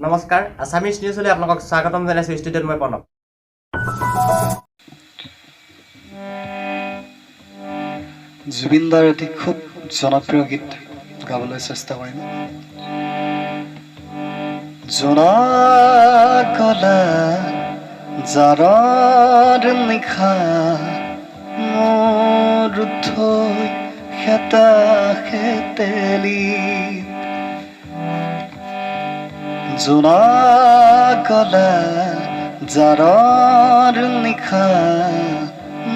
নমস্কাৰ আসামিজ নিউজলৈ আপোনালোকক স্বাগতম জনাইছো ষ্টুডিঅ'ত মই প্ৰণৱ জুবিনদাৰ এটি খুব জনপ্ৰিয় গীত গাবলৈ চেষ্টা কৰিম জনা কলা জাৰৰ নিশা মোৰ থৈ খেতা খেতেলি জোনা কলা জাৰৰ নিশা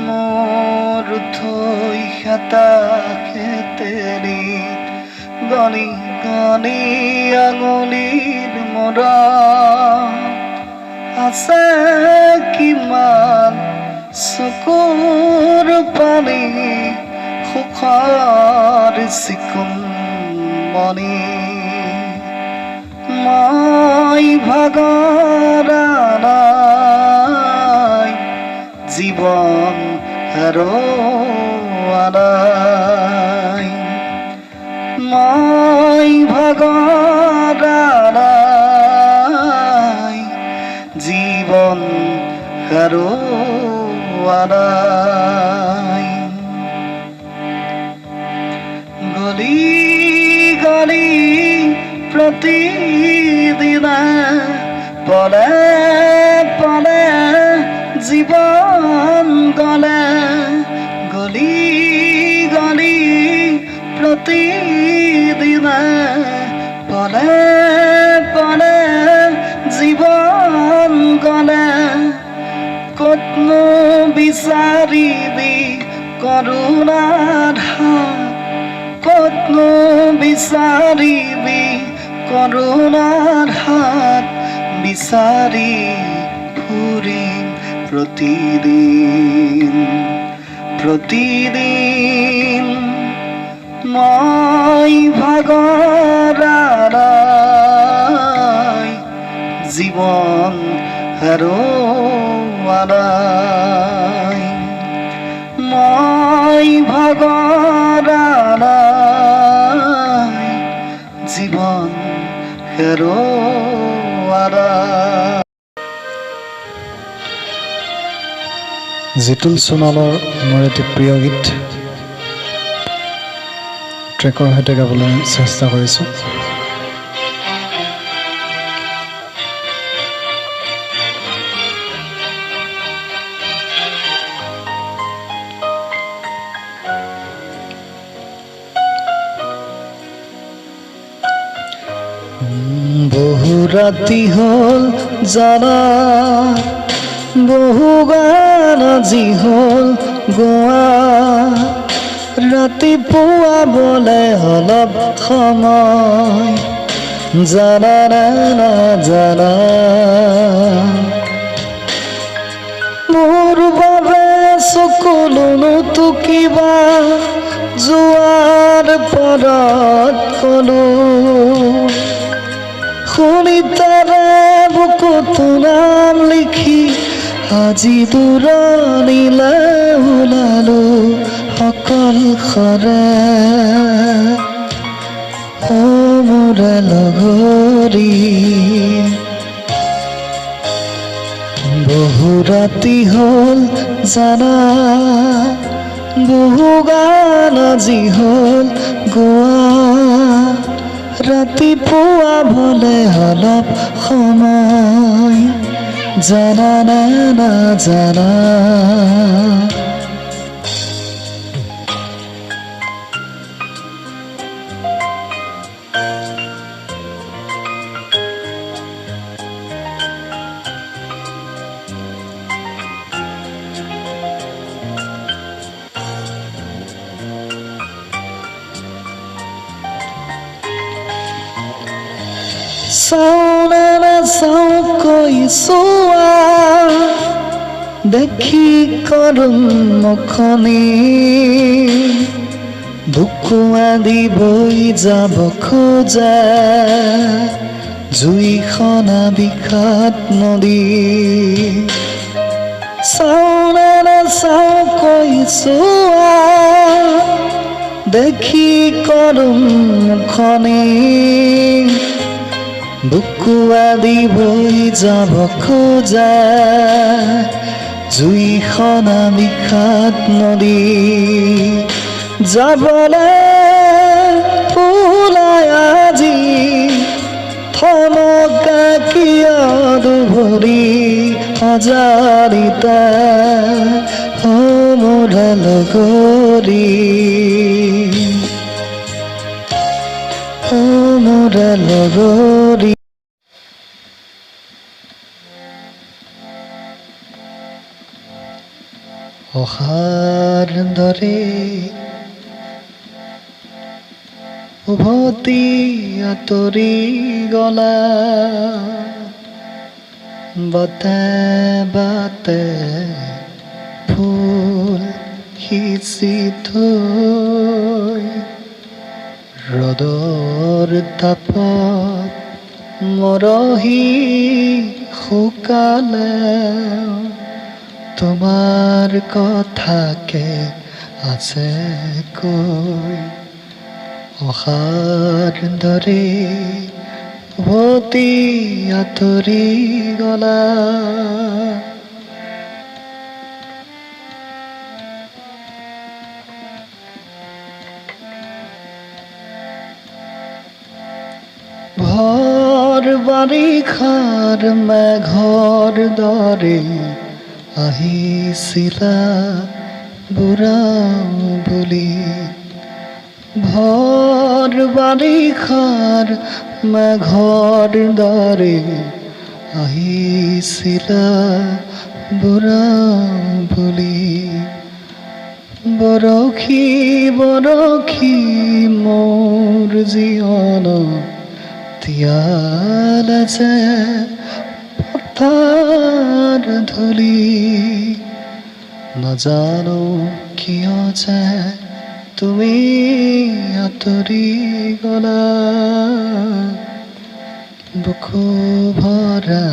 মোৰ থৈ খেতা খেতেলি গণি গণি আঙুলিৰ মৰা আছে কিমান চকুৰ পানী সুখৰ চিকুণ মণি মই ভাগৰা নাই জীৱন হেৰুৱা নাই মই ভাগৰা নাই জীৱন হেৰুৱা নাই গলি গলি প্ৰতিদিনা পলে পলে জীৱন গলে গলি গলি প্ৰতিদিনা পলে পলে জীৱন গলে কতনো বিচাৰিবি কৰুণাৰ হাত কতনো বিচাৰিবি কৰুণাৰ হাত বিচাৰি ফুৰিম প্ৰতিদিন প্ৰতিদিন মই ভাগৰা নাই জীৱন হেৰুৱা নাই মই ভাগৰা নাই জীৱন হেৰুৱা নাই জিতুল সোণালৰ মোৰ এটি প্ৰিয় গীত ট্ৰেকৰ সৈতে গাবলৈ চেষ্টা কৰিছোঁ বহু ৰাতি হ'ল জানা বহু গান আজি হ'ল গোৱা ৰাতিপুৱাবলৈ অলপ সময় জানা নাজানা মোৰ বাবে চকুলোতো কিবা যোৱাৰ পৰত কলো শুনি তাৰে বুকুত নাম লিখি আজি দূৰণিলৈ ওলালো অকলশৰে ও মোৰ লগৰী বহু ৰাতি হ'ল জানা বহু গান আজি হ'ল গোৱা ৰাতিপুৱা ভলে অলপ সময় জানা নাজানা চাওনে নাচাওঁ কৈ চোৱা দেখি কৰোঁ মুখনি বুকু আদি বৈ যাব খোজে জুইখনা বিষাদ নদী চাওনে নাচাওঁ কৈ চোৱা দেখি কৰোঁ মুখনি বুকুৱা দি বৈ যাব খোজা জুইখনা বিষাদ নদী যাবলে ওলাই আজি থমকা কিয় দুভৰি অজাৰিতা মোৰ লগৰী মোৰ লগৰী অহাৰ দৰে উভতি আঁতৰি গলা বাটে বাটে ফুল সিঁচি থৈ ৰ'দৰ তাপত মৰহি শুকালে তোমাৰ কথাকে আছে কৈ অহাৰ দৰে উভতি আঁতৰি গলা ভৰ বাৰিষাৰ মেঘৰ দৰে আহিছিলা বুঢ়াও বুলি ভৰ বাৰিষাৰ মেঘৰ দৰে আহিছিলা বুঢ়াও বুলি বৰশী বৰশী মোৰ জীৱন তিয়ালে যে পথাৰ ধূলি নাজানো কিয় যে তুমি আঁতৰি গলা বুকু ভৰা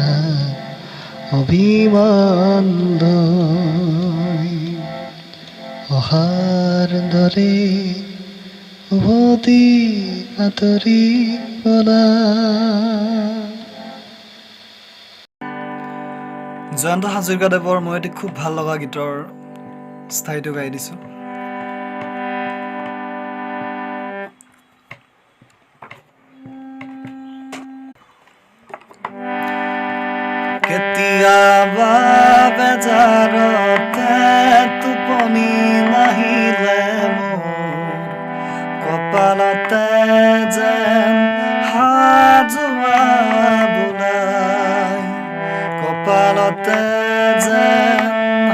অভিমান লৈ অহাৰ দৰে উভতি আঁতৰি গলা জয়ন্ত হাজৰিকাদেৱৰ মই এটি খুব ভাল লগা গীতৰ স্থায়ীটো গাই দিছোঁ কেতিয়াবা বেজাৰতে টোপনি নাহিলে মোৰ কপালতে যেন হাজোৱা বোলাই কপালতে যেন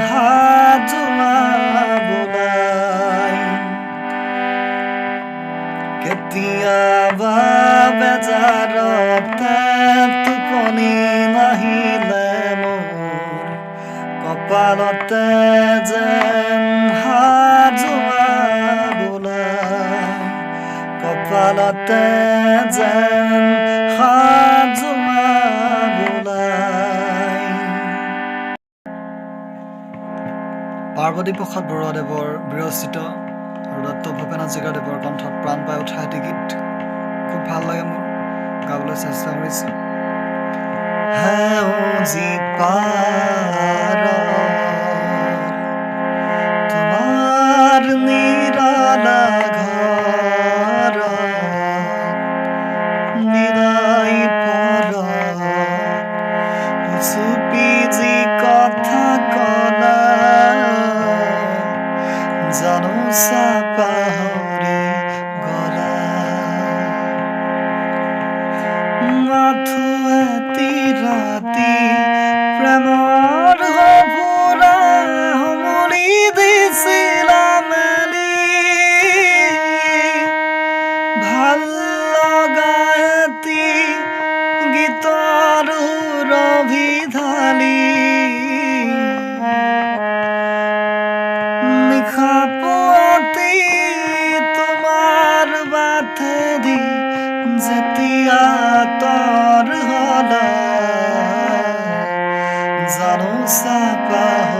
হাজোৱা বোলাই কেতিয়াবা বেজাৰতে টোপনি নাহিলে মোৰ কপালতে যেন হাজোৱা বোলাই কপালতে যেন হাজোৱা বোলাই পাৰ্বতী প্ৰসাদ বৰুৱাদেৱৰ বিৰচিত আৰু দত্ত ভূপেন হাজৰিকাদেৱৰ কণ্ঠত প্ৰাণ পাই উঠা এটি গীত খুব ভাল লাগে মোৰ গাবলৈ চেষ্টা কৰিছোঁ সেউজী পাৰ তোমাৰ নিৰালা ঘৰ বিদায় পৰ চুপি যি কথা কলা জানো পাহৰি গলা মাথো এটি ৰাতি প্ৰেমৰ সপোনা সমৰি দিছিলা মেলি ভাল লগা এটি গীতৰ ৰভিধালি নিশা পুৱতি তোমাৰ বাটেদি যেতিয়া তৰ হলা জানো পাহৰি